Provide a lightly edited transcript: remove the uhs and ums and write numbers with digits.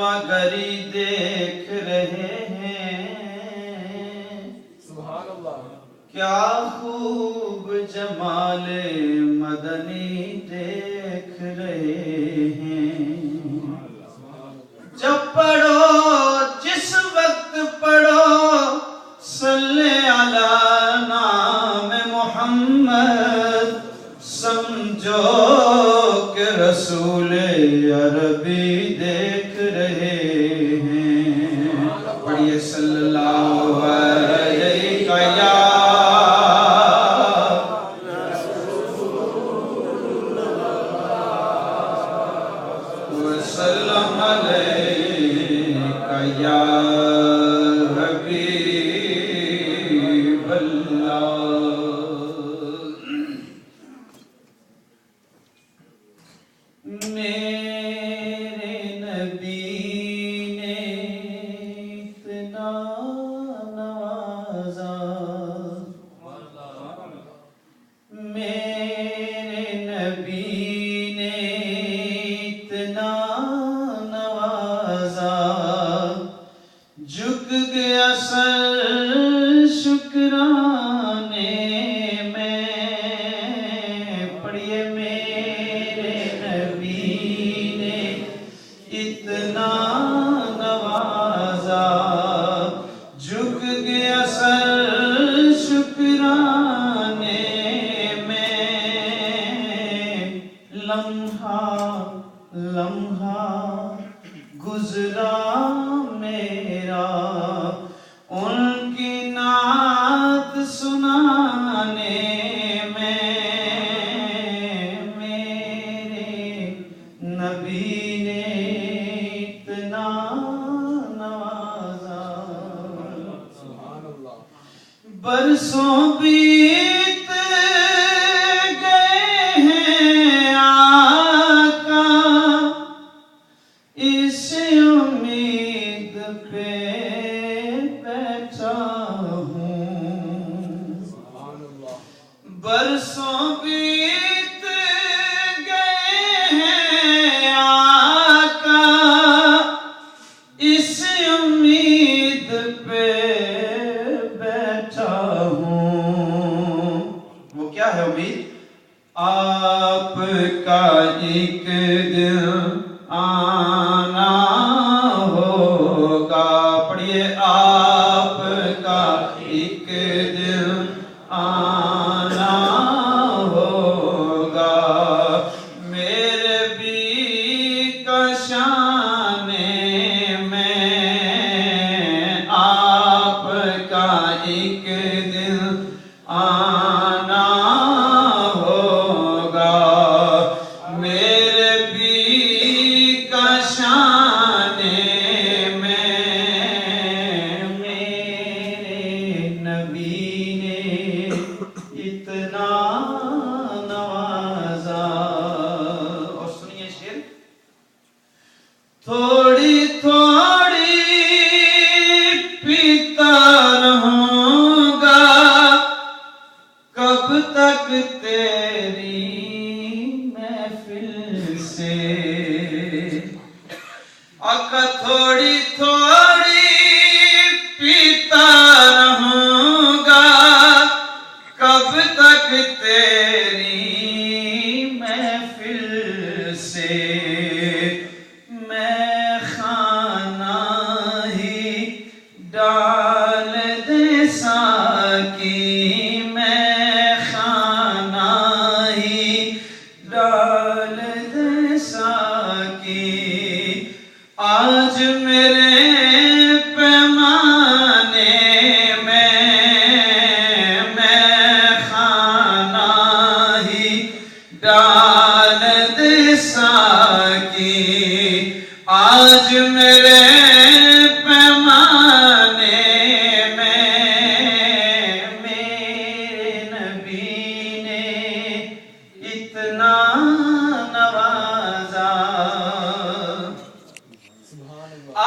مگری دیکھ رہے ہیں، سبحان اللہ، کیا خوب جمال مدنی دیکھ رہے ہیں۔ جب پڑھو جس وقت پڑھو صلی علی نام محمد، سمجھو کہ رسول عربی دیکھ رہے ہیں۔ پڑھیے صلی اللہ علیہ وسلم علیکہ یا حبیب اللہ۔ میرے نبی نے اتنا نوازا، میرے نبی نے اتنا نوازا، جھک گیا سر شکرانے میں۔ پڑھیے میرے نبی نے اتنا نوازا، جھک گیا سر شکرانے میں۔ لمحہ لمحہ گزرا میرا ان کی نعت سنانے میں۔ میرے نبی نے اتنا نوازا، سبحان اللہ، برسوں بیت گئے ہیں آقا، اس امید پہ بیٹھا ہوں۔ سبحان اللہ، برسوں بیت گئے ہیں آقا، اس امید پہ بیٹھا ہوں۔ وہ کیا ہے امید؟ آپ کا ایک دن آنا ہوگا۔ پڑھیے آپ کا ایک دن آنا ہوگا، میرے بھی کا شان میں آپ کا ایک دن آنا ہوگا، میرے بھی کا شان میں۔ میرے نبی نے اتنا نوازا۔ اور سنیے شعر، تھوڑی تھوڑی پیتا رہوں گا، کب تک تیری محفل سے۔ آقا تھوڑی تھوڑی پیتا رہوں گا، کب تک تیری محفل سے۔ میں خانہ ہی ڈال دے ساکی، میں خانہ ہی ڈال دے ساکی، آج میرے پیمانے میں خانہ ہی ڈال دے ساکی، آج میرے پیمانے میں۔ میرے نبی نے اتنا نوازا، سبحان اللہ۔